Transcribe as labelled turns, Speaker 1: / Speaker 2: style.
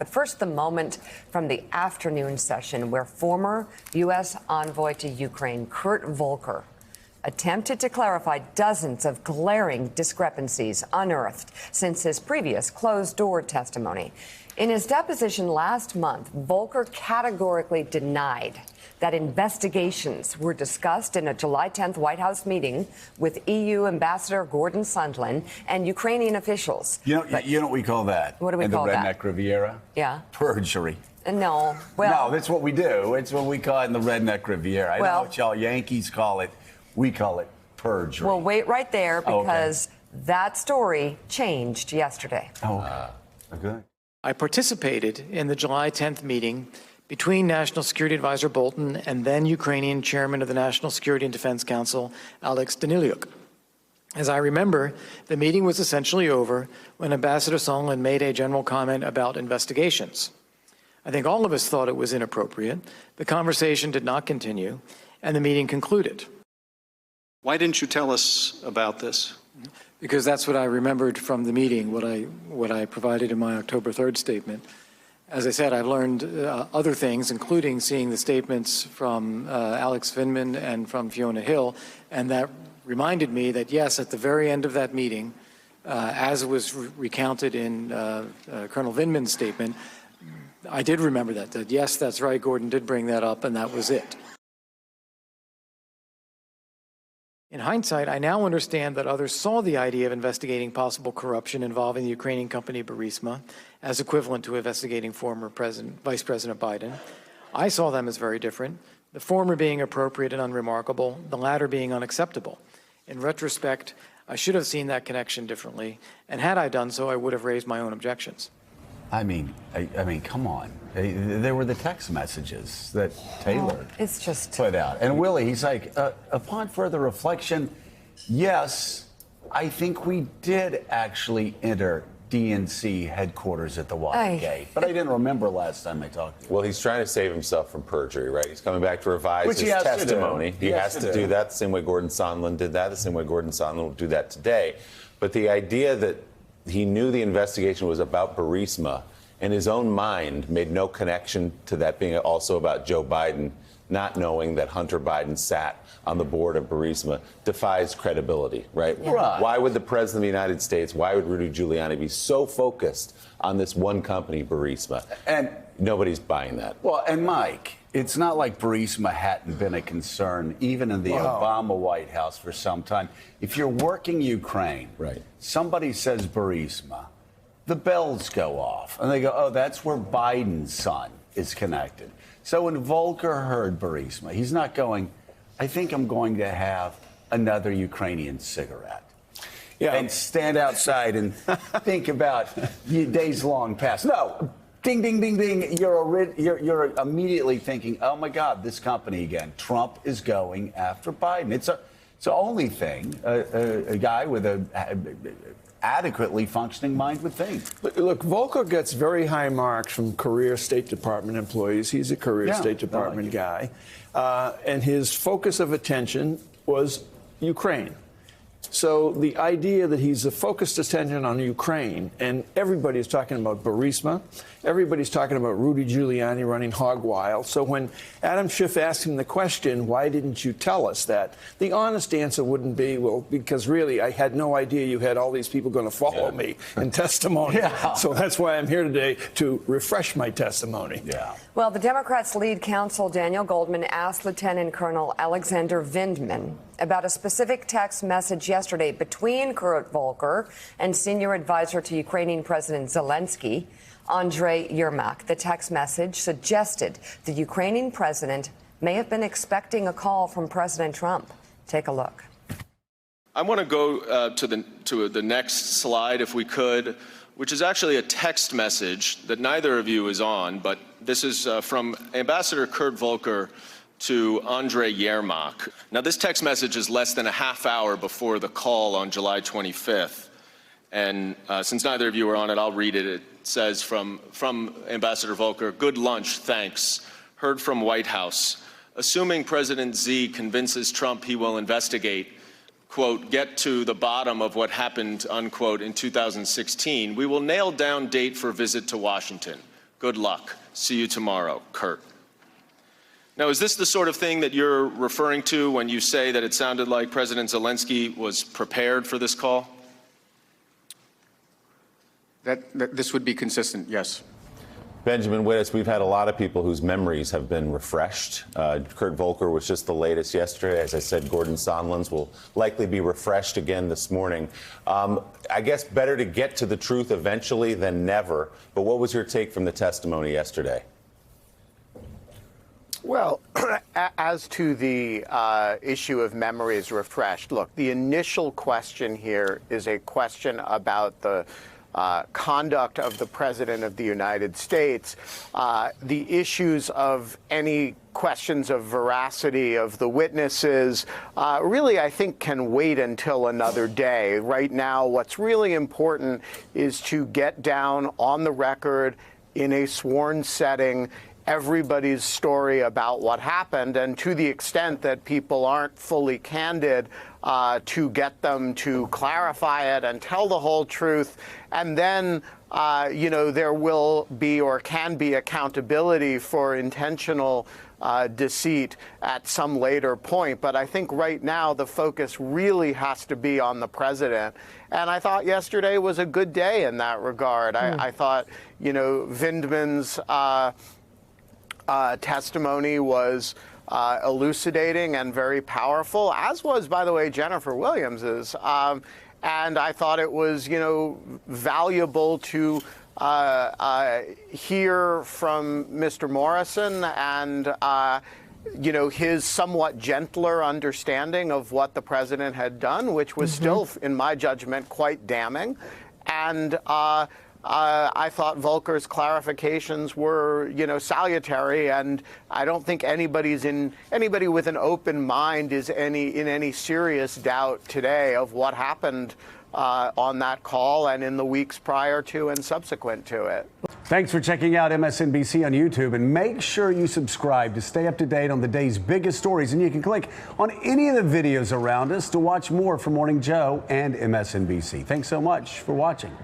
Speaker 1: But first, the moment from the afternoon session where former U.S. envoy to Ukraine, Kurt Volker, attempted to clarify dozens of glaring discrepancies unearthed since his previous closed-door testimony. In his deposition last month, Volker categorically denied that investigations were discussed in a July 10th White House meeting with EU Ambassador Gordon Sondland and Ukrainian officials.
Speaker 2: You know what we call that?
Speaker 1: What do we call that?
Speaker 2: In the Redneck Riviera?
Speaker 1: Yeah.
Speaker 2: Perjury.
Speaker 1: No. Well,
Speaker 2: no, that's what we do. It's what we call it in the Redneck Riviera. I know what y'all Yankees call it. We call it perjury.
Speaker 1: Well, wait right there because that story changed yesterday.
Speaker 2: Okay.
Speaker 3: I participated in the July 10th meeting between National Security Advisor Bolton and then Ukrainian Chairman of the National Security and Defense Council, Alex Danylyuk. As I remember, the meeting was essentially over when Ambassador Sondland made a general comment about investigations. I think all of us thought it was inappropriate. The conversation did not continue, and the meeting concluded.
Speaker 4: Why didn't you tell us about this?
Speaker 3: Because that's what I remembered from the meeting, what I provided in my October 3rd statement. As I said, I've learned other things, including seeing the statements from Alex Vindman and from Fiona Hill, and that reminded me that, yes, at the very end of that meeting, as it was recounted in Colonel Vindman's statement, I did remember that, yes, that's right, Gordon did bring that up, and that was it. In hindsight, I now understand that others saw the idea of investigating possible corruption involving the Ukrainian company Burisma as equivalent to investigating former Vice President Biden. I saw them as very different, the former being appropriate and unremarkable, the latter being unacceptable. In retrospect, I should have seen that connection differently, and had I done so, I would have raised my own objections.
Speaker 2: I mean, come on. There were the text messages that Taylor put out. And Willie, he's like, upon further reflection, yes, I think we did actually enter DNC headquarters at the Watergate. But I didn't remember last time I talked to him.
Speaker 5: Well, he's trying to save himself from perjury, right? He's coming back to revise his testimony.
Speaker 2: He has to
Speaker 5: do that the same way Gordon Sondland did that, the same way Gordon Sondland will do that today. But the idea that he knew the investigation was about Burisma, in his own mind made no connection to that being also about Joe Biden, not knowing that Hunter Biden sat on the board of Burisma, defies credibility, right?
Speaker 2: Yeah. Right.
Speaker 5: Why would the President of the United States, why would Rudy Giuliani be so focused on this one company, Burisma?
Speaker 2: And
Speaker 5: nobody's buying that.
Speaker 2: Well, and Mike, it's not like Burisma hadn't been a concern, even in the Obama White House for some time. If you're working Ukraine, somebody says Burisma, the bells go off, and they go, oh, that's where Biden's son is connected. So when Volker heard Burisma, he's not going, I think I'm going to have another Ukrainian cigarette. And stand outside and think about days long past. No, ding, ding, ding, ding. You're immediately thinking, oh, my God, this company again. Trump is going after Biden. It's the only thing a guy with a adequately functioning mind would think.
Speaker 6: Look, Volker gets very high marks from career State Department employees. He's a career State Department guy. And his focus of attention was Ukraine. So the idea that he's a focused attention on Ukraine, and everybody's talking about Burisma, everybody's talking about Rudy Giuliani running hog wild. So when Adam Schiff asked him the question, why didn't you tell us that? The honest answer wouldn't be, well, because really I had no idea you had all these people going to follow me in testimony. So that's why I'm here today, to refresh my testimony.
Speaker 1: Well, the Democrats' lead counsel, Daniel Goldman, asked Lieutenant Colonel Alexander Vindman about a specific text message yesterday between Kurt Volker and senior advisor to Ukrainian President Zelensky, Andrei Yermak. The text message suggested the Ukrainian president may have been expecting a call from President Trump. Take a look.
Speaker 7: I want to go to the next slide, if we could, which is actually a text message that neither of you is on, but this is from Ambassador Kurt Volker to Andrei Yermak. Now, this text message is less than a half hour before the call on July 25th. And since neither of you are on it, I'll read it. It says from Ambassador Volker, good lunch, thanks. Heard from White House. Assuming President Z convinces Trump he will investigate, quote, get to the bottom of what happened, unquote, in 2016, we will nail down date for visit to Washington. Good luck. See you tomorrow, Kurt. Now, is this the sort of thing that you're referring to when you say that it sounded like President Zelensky was prepared for this call?
Speaker 8: This would be consistent, yes.
Speaker 5: Benjamin Wittes, we've had a lot of people whose memories have been refreshed. Kurt Volker was just the latest yesterday. As I said, Gordon Sondland's will likely be refreshed again this morning. I guess better to get to the truth eventually than never. But what was your take from the testimony yesterday?
Speaker 9: Well, as to the issue of memories refreshed, look, the initial question here is a question about the conduct of the President of the United States. The issues of any questions of veracity of the witnesses really, I think, can wait until another day. Right now, what's really important is to get down on the record in a sworn setting everybody's story about what happened, and to the extent that people aren't fully candid, to get them to clarify it and tell the whole truth. And then, there will be or can be accountability for intentional deceit at some later point. But I think right now the focus really has to be on the president. And I thought yesterday was a good day in that regard. I thought, Vindman's testimony was elucidating and very powerful, as was, by the way, Jennifer Williams's. And I thought it was, valuable to hear from Mr. Morrison and, his somewhat gentler understanding of what the president had done, which was still, in my judgment, quite damning. And I thought Volker's clarifications were, salutary, and I don't think anybody with an open mind is in any serious doubt today of what happened on that call and in the weeks prior to and subsequent to it.
Speaker 10: Thanks for checking out MSNBC on YouTube, and make sure you subscribe to stay up to date on the day's biggest stories. And you can click on any of the videos around us to watch more from Morning Joe and MSNBC. Thanks so much for watching.